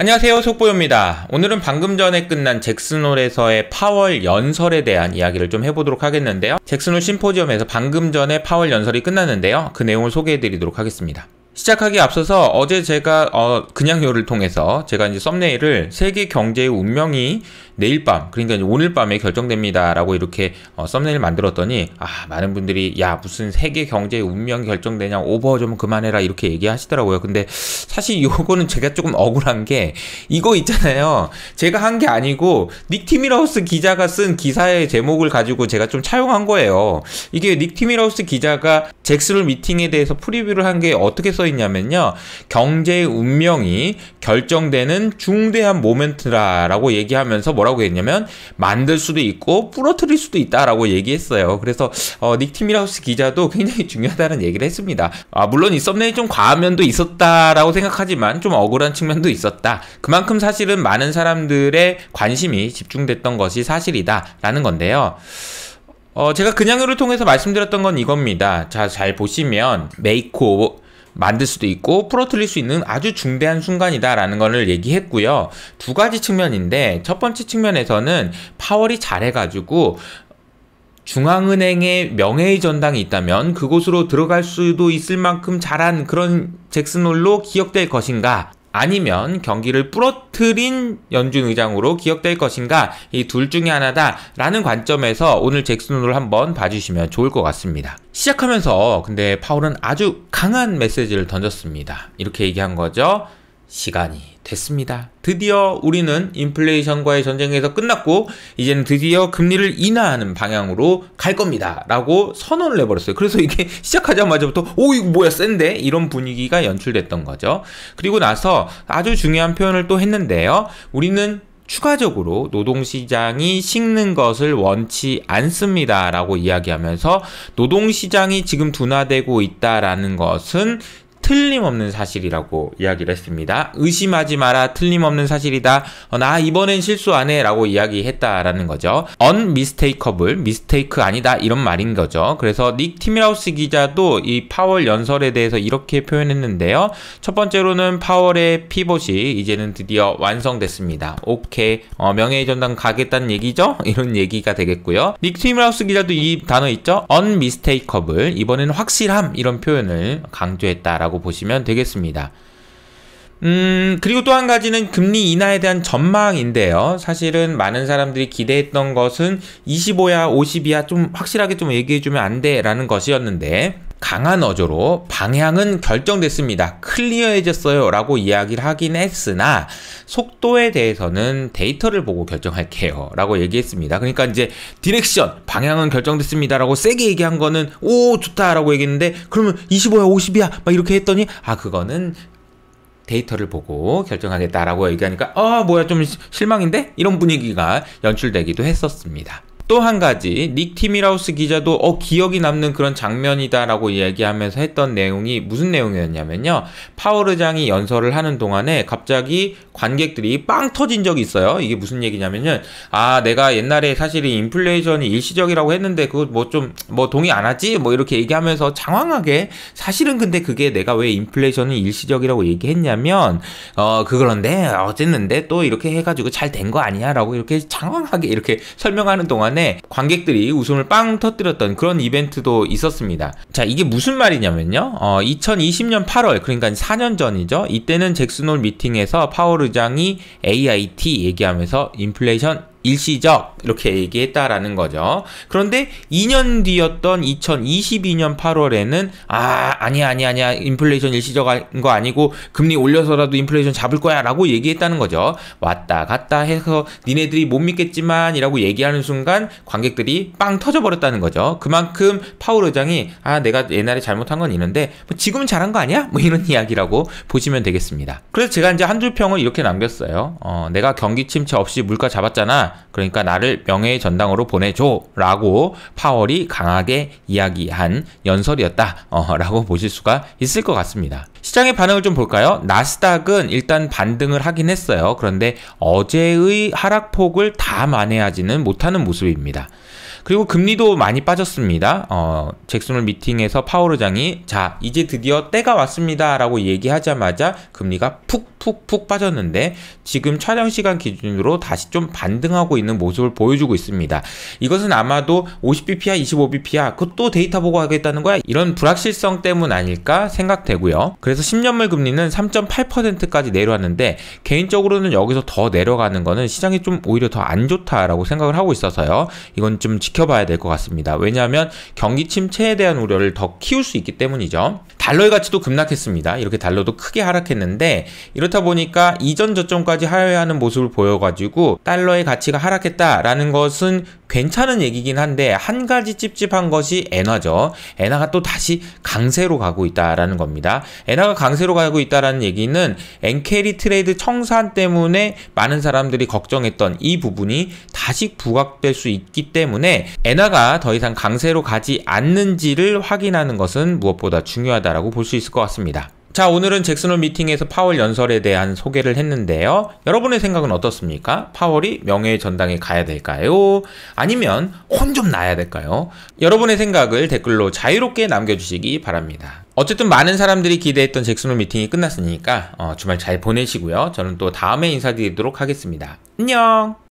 안녕하세요, 속보입니다. 오늘은 방금 전에 끝난 잭슨홀에서의 파월 연설에 대한 이야기를 좀 해보도록 하겠는데요. 잭슨홀 심포지엄에서 방금 전에 파월 연설이 끝났는데요. 그 내용을 소개해드리도록 하겠습니다. 시작하기에 앞서서 어제 제가 그냥요를 통해서 제가 이제 썸네일을 세계 경제의 운명이 내일 밤, 그러니까 이제 오늘 밤에 결정됩니다 라고 이렇게 썸네일 만들었더니 많은 분들이 야 무슨 세계 경제의 운명이 결정되냐, 오버 좀 그만해라 이렇게 얘기하시더라고요. 근데 사실 요거는 제가 조금 억울한 게 이거 있잖아요. 제가 한 게 아니고 닉 티밀하우스 기자가 쓴 기사의 제목을 가지고 제가 좀 차용한 거예요. 이게 닉 티밀하우스 기자가 잭슨홀 미팅에 대해서 프리뷰를 한 게 어떻게 써 있냐면요, 경제의 운명이 결정되는 중대한 모멘트라고 얘기하면서 뭐라고 했냐면 만들 수도 있고 부러뜨릴 수도 있다라고 얘기했어요. 그래서 닉 티밀하우스 기자도 굉장히 중요하다는 얘기를 했습니다. 물론 이 썸네일 좀 과한 면도 있었다라고 생각하지만 좀 억울한 측면도 있었다. 그만큼 사실은 많은 사람들의 관심이 집중됐던 것이 사실이다라는 건데요. 제가 그냥요를 통해서 말씀드렸던 건 이겁니다. 자, 잘 보시면 메이코 만들 수도 있고 부러뜨릴 수 있는 아주 중대한 순간이다라는 것을 얘기했고요. 두 가지 측면인데, 첫 번째 측면에서는 파월이 잘해가지고 중앙은행의 명예의 전당이 있다면 그곳으로 들어갈 수도 있을 만큼 잘한 그런 잭슨홀로 기억될 것인가, 아니면 경기를 부러뜨린 연준 의장으로 기억될 것인가, 이 둘 중에 하나다라는 관점에서 오늘 잭슨홀을 한번 봐주시면 좋을 것 같습니다. 시작하면서 근데 파월은 아주 강한 메시지를 던졌습니다. 이렇게 얘기한 거죠. 시간이 됐습니다. 드디어 우리는 인플레이션과의 전쟁에서 끝났고 이제는 드디어 금리를 인하하는 방향으로 갈 겁니다 라고 선언을 해버렸어요. 그래서 이게 시작하자마자부터 이거 뭐야 센데? 이런 분위기가 연출됐던 거죠. 그리고 나서 아주 중요한 표현을 또 했는데요. 우리는 추가적으로 노동시장이 식는 것을 원치 않습니다 라고 이야기하면서 노동시장이 지금 둔화되고 있다라는 것은 틀림없는 사실이라고 이야기를 했습니다. 의심하지 마라, 틀림없는 사실이다. 나 이번엔 실수 안 해 라고 이야기했다라는 거죠. unmistakable, mistake 아니다 이런 말인 거죠. 그래서 닉 티밀하우스 기자도 이 파월 연설에 대해서 이렇게 표현했는데요. 첫 번째로는 파월의 피봇이 이제는 드디어 완성됐습니다. 오케이, 명예의 전당 가겠다는 얘기죠? 이런 얘기가 되겠고요. 닉 티밀하우스 기자도 이 단어 있죠? unmistakable, 이번에는 확실함 이런 표현을 강조했다라고 보시면 되겠습니다. 그리고 또 한 가지는 금리 인하에 대한 전망인데요. 사실은 많은 사람들이 기대했던 것은 25야 50이야 좀 확실하게 좀 얘기해주면 안 돼 라는 것이었는데, 강한 어조로 방향은 결정됐습니다, 클리어해졌어요 라고 이야기를 하긴 했으나 속도에 대해서는 데이터를 보고 결정할게요 라고 얘기했습니다. 그러니까 이제 디렉션, 방향은 결정됐습니다 라고 세게 얘기한 거는 오 좋다 라고 얘기했는데, 그러면 25야 50이야 막 이렇게 했더니 그거는 데이터를 보고 결정하겠다라고 얘기하니까 뭐야 좀 실망인데? 이런 분위기가 연출되기도 했었습니다. 또 한 가지, 닉 티밀하우스 기자도 기억이 남는 그런 장면이다라고 이야기하면서 했던 내용이 무슨 내용이었냐면요. 파월 의장이 연설을 하는 동안에 갑자기 관객들이 빵 터진 적이 있어요. 이게 무슨 얘기냐면은 내가 옛날에 사실 인플레이션이 일시적이라고 했는데 그거 뭐 동의 안 하지? 뭐 이렇게 얘기하면서 장황하게, 사실은 근데 그게 내가 왜 인플레이션이 일시적이라고 얘기했냐면 그런데 어쨌는데 또 이렇게 해가지고 잘 된 거 아니야? 라고 이렇게 장황하게 이렇게 설명하는 동안에 관객들이 웃음을 빵 터뜨렸던 그런 이벤트도 있었습니다. 자, 이게 무슨 말이냐면요. 2020년 8월, 그러니까 4년 전이죠. 이때는 잭슨홀 미팅에서 파월 의장이 AIT 얘기하면서 인플레이션 일시적 이렇게 얘기했다라는 거죠. 그런데 2년 뒤였던 2022년 8월에는 아니야 인플레이션 일시적인 거 아니고 금리 올려서라도 인플레이션 잡을 거야 라고 얘기했다는 거죠. 왔다 갔다 해서 니네들이 못 믿겠지만 이라고 얘기하는 순간 관객들이 빵 터져버렸다는 거죠. 그만큼 파월 의장이 내가 옛날에 잘못한 건 있는데 지금은 잘한 거 아니야? 뭐 이런 이야기라고 보시면 되겠습니다. 그래서 제가 이제 한 줄 평을 이렇게 남겼어요. 내가 경기 침체 없이 물가 잡았잖아. 그러니까 나를 명예의 전당으로 보내줘 라고 파월이 강하게 이야기한 연설이었다 라고 보실 수가 있을 것 같습니다. 시장의 반응을 좀 볼까요? 나스닥은 일단 반등을 하긴 했어요. 그런데 어제의 하락폭을 다 만회하지는 못하는 모습입니다. 그리고 금리도 많이 빠졌습니다. 잭슨홀 미팅에서 파월 의장이 자 이제 드디어 때가 왔습니다 라고 얘기하자마자 금리가 푹 푹푹 빠졌는데 지금 촬영 시간 기준으로 다시 좀 반등하고 있는 모습을 보여주고 있습니다. 이것은 아마도 50bp야 25bp야 그것도 데이터 보고 하겠다는 거야 이런 불확실성 때문 아닐까 생각되고요. 그래서 10년물 금리는 3.8%까지 내려왔는데 개인적으로는 여기서 더 내려가는 거는 시장이 좀 오히려 더 안 좋다라고 생각을 하고 있어서요. 이건 좀 지켜봐야 될 것 같습니다. 왜냐하면 경기 침체에 대한 우려를 더 키울 수 있기 때문이죠. 달러의 가치도 급락했습니다. 이렇게 달러도 크게 하락했는데 이렇다 보니까 이전 저점까지 하회하는 모습을 보여가지고 달러의 가치가 하락했다라는 것은 괜찮은 얘기긴 한데 한 가지 찝찝한 것이 엔화죠. 엔화가 또 다시 강세로 가고 있다라는 겁니다. 엔화가 강세로 가고 있다라는 얘기는 엔캐리 트레이드 청산 때문에 많은 사람들이 걱정했던 이 부분이 다시 부각될 수 있기 때문에 엔화가 더 이상 강세로 가지 않는지를 확인하는 것은 무엇보다 중요하다라고 볼 수 있을 것 같습니다. 자, 오늘은 잭슨홀 미팅에서 파월 연설에 대한 소개를 했는데요. 여러분의 생각은 어떻습니까? 파월이 명예의 전당에 가야 될까요? 아니면 혼 좀 나야 될까요? 여러분의 생각을 댓글로 자유롭게 남겨주시기 바랍니다. 어쨌든 많은 사람들이 기대했던 잭슨홀 미팅이 끝났으니까 주말 잘 보내시고요. 저는 또 다음에 인사드리도록 하겠습니다. 안녕!